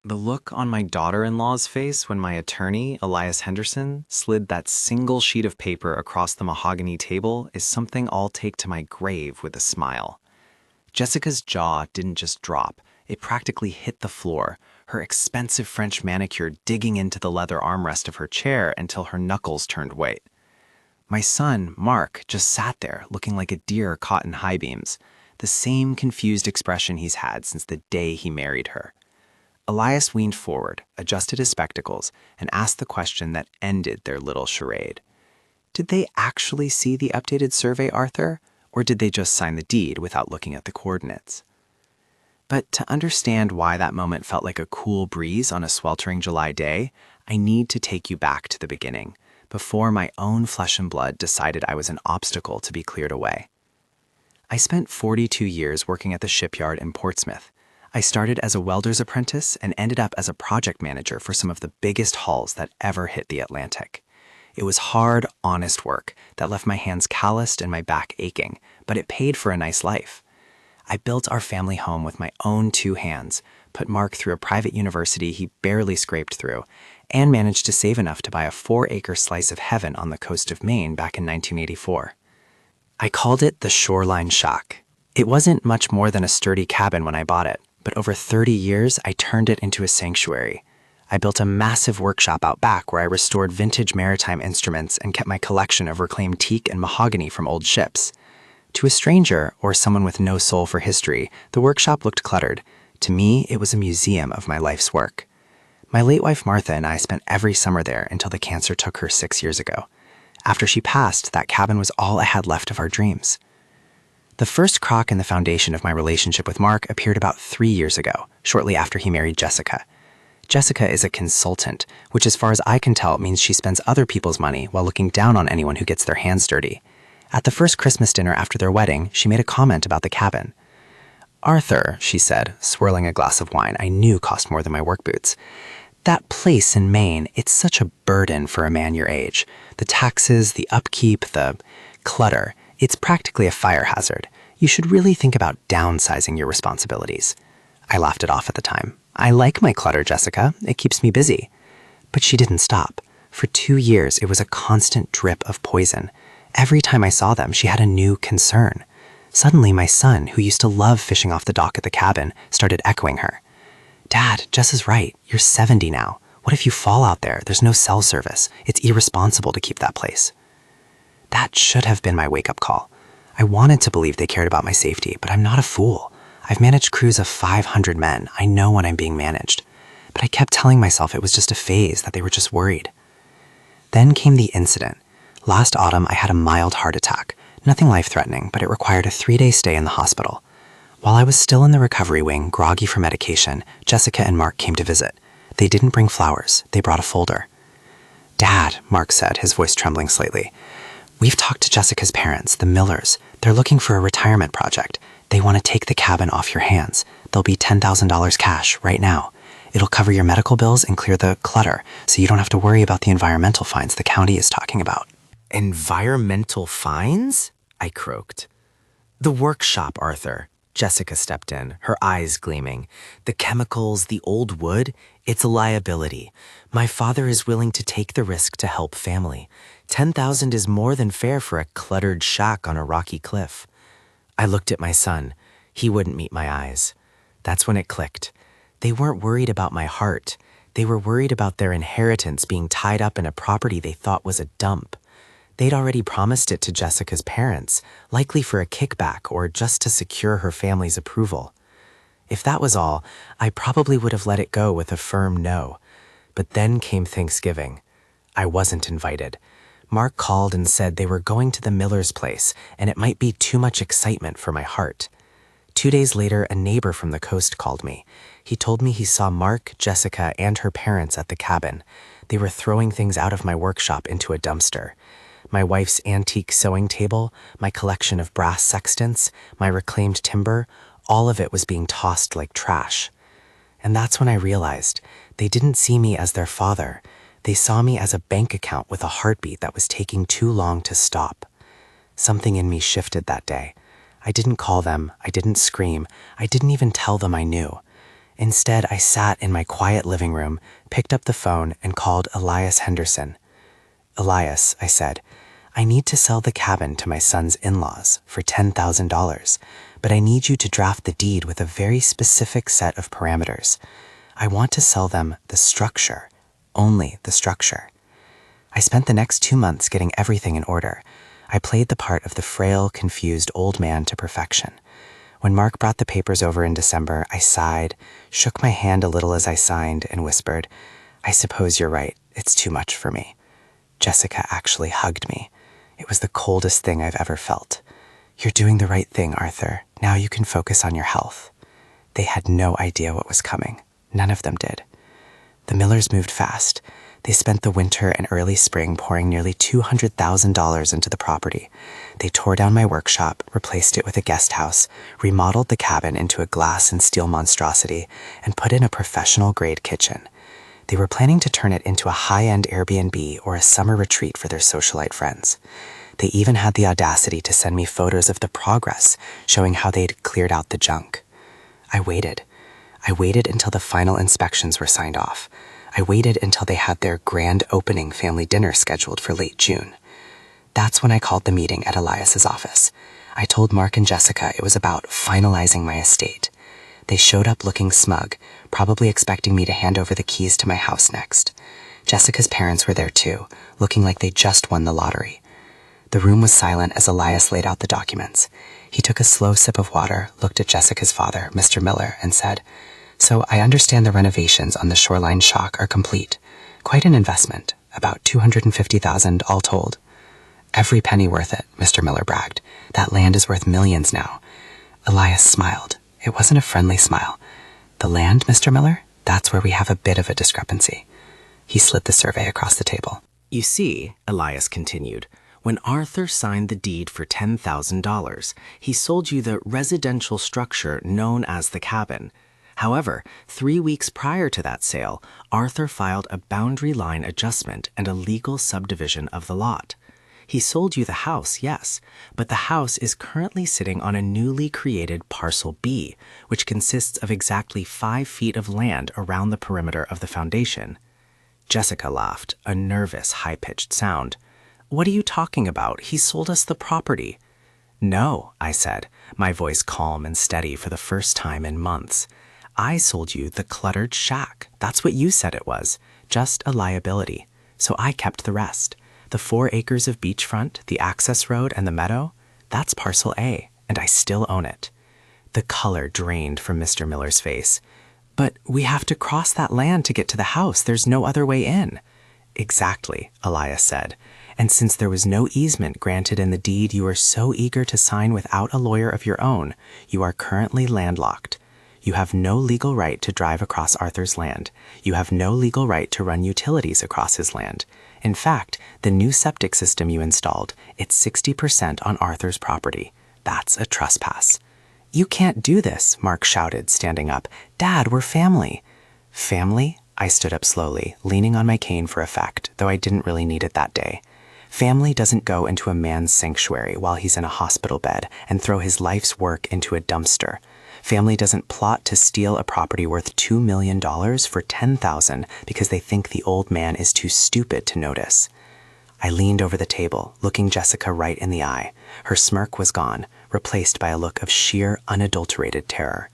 The look on my daughter-in-law's face when my attorney, Elias Henderson, slid that single sheet of paper across the mahogany table is something I'll take to my grave with a smile. Jessica's jaw didn't just drop, it practically hit the floor, her expensive French manicure digging into the leather armrest of her chair until her knuckles turned white. My son, Mark, just sat there looking like a deer caught in high beams, the same confused expression he's had since the day he married her. Elias leaned forward, adjusted his spectacles, and asked the question that ended their little charade. Did they actually see the updated survey, Arthur, or did they just sign the deed without looking at the coordinates? But to understand why that moment felt like a cool breeze on a sweltering July day, I need to take you back to the beginning, before my own flesh and blood decided I was an obstacle to be cleared away. I spent 42 years working at the shipyard in Portsmouth. I started as a welder's apprentice and ended up as a project manager for some of the biggest hulls that ever hit the Atlantic. It was hard, honest work that left my hands calloused and my back aching, but it paid for a nice life. I built our family home with my own two hands, put Mark through a private university he barely scraped through, and managed to save enough to buy a 4-acre slice of heaven on the coast of Maine back in 1984. I called it the Shoreline Shack. It wasn't much more than a sturdy cabin when I bought it, but over 30 years, I turned it into a sanctuary. I built a massive workshop out back where I restored vintage maritime instruments and kept my collection of reclaimed teak and mahogany from old ships. To a stranger, or someone with no soul for history, the workshop looked cluttered. To me, it was a museum of my life's work. My late wife Martha and I spent every summer there until the cancer took her 6 years ago. After she passed, that cabin was all I had left of our dreams. The first crack in the foundation of my relationship with Mark appeared about 3 years ago, shortly after he married Jessica. Jessica is a consultant, which as far as I can tell means she spends other people's money while looking down on anyone who gets their hands dirty. At the first Christmas dinner after their wedding, she made a comment about the cabin. "Arthur," she said, swirling a glass of wine I knew cost more than my work boots, "that place in Maine, it's such a burden for a man your age. The taxes, the upkeep, the clutter. It's practically a fire hazard. You should really think about downsizing your responsibilities." I laughed it off at the time. "I like my clutter, Jessica. It keeps me busy." But she didn't stop. For 2 years, it was a constant drip of poison. Every time I saw them, she had a new concern. Suddenly, my son, who used to love fishing off the dock at the cabin, started echoing her. "Dad, Jess is right. You're 70 now. What if you fall out there? There's no cell service. It's irresponsible to keep that place." That should have been my wake-up call. I wanted to believe they cared about my safety, but I'm not a fool. I've managed crews of 500 men. I know when I'm being managed. But I kept telling myself it was just a phase, that they were just worried. Then came the incident. Last autumn, I had a mild heart attack. Nothing life-threatening, but it required a 3-day stay in the hospital. While I was still in the recovery wing, groggy for medication, Jessica and Mark came to visit. They didn't bring flowers. They brought a folder. "Dad," Mark said, his voice trembling slightly, "we've talked to Jessica's parents, the Millers. They're looking for a retirement project. They want to take the cabin off your hands. There'll be $10,000 cash right now. It'll cover your medical bills and clear the clutter, so you don't have to worry about the environmental fines the county is talking about." "Environmental fines?" I croaked. "The workshop, Arthur." Jessica stepped in, her eyes gleaming. "The chemicals, the old wood, it's a liability. My father is willing to take the risk to help family. 10,000 is more than fair for a cluttered shack on a rocky cliff." I looked at my son. He wouldn't meet my eyes. That's when it clicked. They weren't worried about my heart. They were worried about their inheritance being tied up in a property they thought was a dump. They'd already promised it to Jessica's parents, likely for a kickback or just to secure her family's approval. If that was all, I probably would have let it go with a firm no. But then came Thanksgiving. I wasn't invited. Mark called and said they were going to the Miller's place, and it might be too much excitement for my heart. 2 days later, a neighbor from the coast called me. He told me he saw Mark, Jessica, and her parents at the cabin. They were throwing things out of my workshop into a dumpster. My wife's antique sewing table, my collection of brass sextants, my reclaimed timber, all of it was being tossed like trash. And that's when I realized they didn't see me as their father. They saw me as a bank account with a heartbeat that was taking too long to stop. Something in me shifted that day. I didn't call them, I didn't scream, I didn't even tell them I knew. Instead, I sat in my quiet living room, picked up the phone, and called Elias Henderson. "Elias," I said, "I need to sell the cabin to my son's in-laws for $10,000, but I need you to draft the deed with a very specific set of parameters. I want to sell them the structure, only the structure." I spent the next 2 months getting everything in order. I played the part of the frail, confused old man to perfection. When Mark brought the papers over in December, I sighed, shook my hand a little as I signed, and whispered, "I suppose you're right. It's too much for me." Jessica actually hugged me. It was the coldest thing I've ever felt. "You're doing the right thing, Arthur. Now you can focus on your health." They had no idea what was coming. None of them did. The Millers moved fast. They spent the winter and early spring pouring nearly $200,000 into the property. They tore down my workshop, replaced it with a guest house, remodeled the cabin into a glass and steel monstrosity, and put in a professional-grade kitchen. They were planning to turn it into a high-end Airbnb or a summer retreat for their socialite friends. They even had the audacity to send me photos of the progress, showing how they'd cleared out the junk. I waited. I waited until the final inspections were signed off. I waited until they had their grand opening family dinner scheduled for late June. That's when I called the meeting at Elias's office. I told Mark and Jessica it was about finalizing my estate. They showed up looking smug, probably expecting me to hand over the keys to my house next. Jessica's parents were there too, looking like they just won the lottery. The room was silent as Elias laid out the documents. He took a slow sip of water, looked at Jessica's father, Mr. Miller, and said, "So I understand the renovations on the shoreline shock are complete. Quite an investment, about $250,000 all told." "Every penny worth it," Mr. Miller bragged. "That land is worth millions now." Elias smiled. It wasn't a friendly smile. "The land, Mr. Miller? That's where we have a bit of a discrepancy." He slid the survey across the table. "You see," Elias continued, "when Arthur signed the deed for $10,000, he sold you the residential structure known as the cabin. However, 3 weeks prior to that sale, Arthur filed a boundary line adjustment and a legal subdivision of the lot. He sold you the house, yes, but the house is currently sitting on a newly created Parcel B, which consists of exactly 5 feet of land around the perimeter of the foundation." Jessica laughed, a nervous, high-pitched sound. "What are you talking about? He sold us the property." "No," I said, my voice calm and steady for the first time in months. "I sold you the cluttered shack. That's what you said it was, just a liability. So I kept the rest. The 4 acres of beachfront, the access road, and the meadow, that's Parcel A, and I still own it." The color drained from Mr. Miller's face. "But we have to cross that land to get to the house. There's no other way in." "Exactly," Elias said. "And since there was no easement granted in the deed you were so eager to sign without a lawyer of your own, you are currently landlocked. You have no legal right to drive across Arthur's land. You have no legal right to run utilities across his land. In fact, the new septic system you installed, it's 60% on Arthur's property. That's a trespass." "You can't do this," Mark shouted, standing up. "Dad, we're family." "Family?" I stood up slowly, leaning on my cane for effect, though I didn't really need it that day. "Family doesn't go into a man's sanctuary while he's in a hospital bed and throw his life's work into a dumpster. Family doesn't plot to steal a property worth $2 million for $10,000 because they think the old man is too stupid to notice." I leaned over the table, looking Jessica right in the eye. Her smirk was gone, replaced by a look of sheer, unadulterated terror.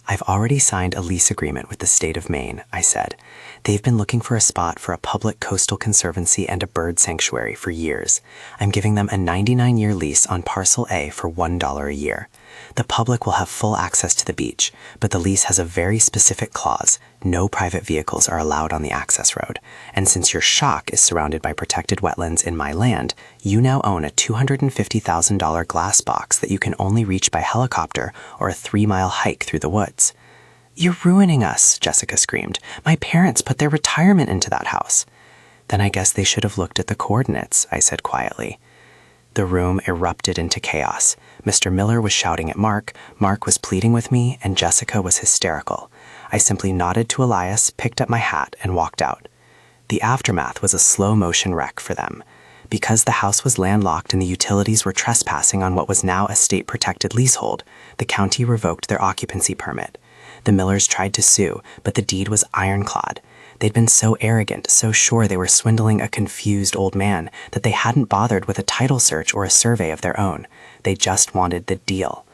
"I've already signed a lease agreement with the state of Maine," I said. "They've been looking for a spot for a public coastal conservancy and a bird sanctuary for years. I'm giving them a 99-year lease on Parcel A for $1 a year. The public will have full access to the beach, but the lease has a very specific clause: no private vehicles are allowed on the access road. And since your shock is surrounded by protected wetlands in my land, you now own a $250,000 glass box that you can only reach by helicopter or a 3-mile hike through the woods." "You're ruining us," Jessica screamed. "My parents put their retirement into that house." "Then I guess they should have looked at the coordinates," I said quietly. The room erupted into chaos. Mr. Miller was shouting at Mark, Mark was pleading with me, and Jessica was hysterical. I simply nodded to Elias, picked up my hat, and walked out. The aftermath was a slow-motion wreck for them. Because the house was landlocked and the utilities were trespassing on what was now a state-protected leasehold, the county revoked their occupancy permit. The Millers tried to sue, but the deed was ironclad. They'd been so arrogant, so sure they were swindling a confused old man, that they hadn't bothered with a title search or a survey of their own. They just wanted the deal.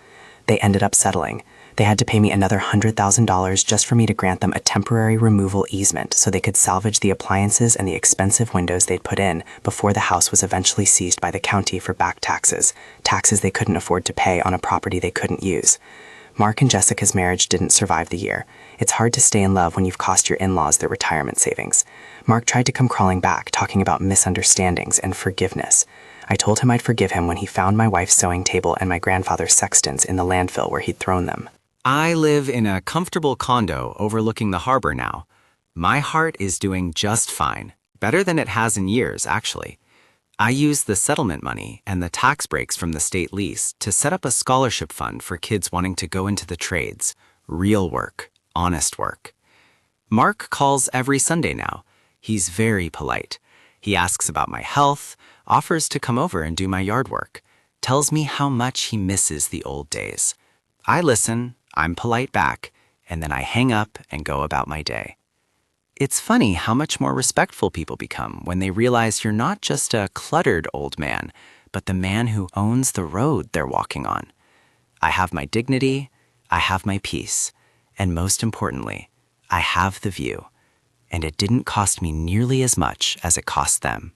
They ended up settling. They had to pay me another $100,000 just for me to grant them a temporary removal easement so they could salvage the appliances and the expensive windows they'd put in before the house was eventually seized by the county for back taxes, taxes they couldn't afford to pay on a property they couldn't use. Mark and Jessica's marriage didn't survive the year. It's hard to stay in love when you've cost your in-laws their retirement savings. Mark tried to come crawling back, talking about misunderstandings and forgiveness. I told him I'd forgive him when he found my wife's sewing table and my grandfather's sextants in the landfill where he'd thrown them. I live in a comfortable condo overlooking the harbor now. My heart is doing just fine, better than it has in years, actually. I use the settlement money and the tax breaks from the state lease to set up a scholarship fund for kids wanting to go into the trades, real work, honest work. Mark calls every Sunday now. He's very polite. He asks about my health, offers to come over and do my yard work, tells me how much he misses the old days. I listen, I'm polite back, and then I hang up and go about my day. It's funny how much more respectful people become when they realize you're not just a cluttered old man, but the man who owns the road they're walking on. I have my dignity, I have my peace, and most importantly, I have the view. And it didn't cost me nearly as much as it cost them.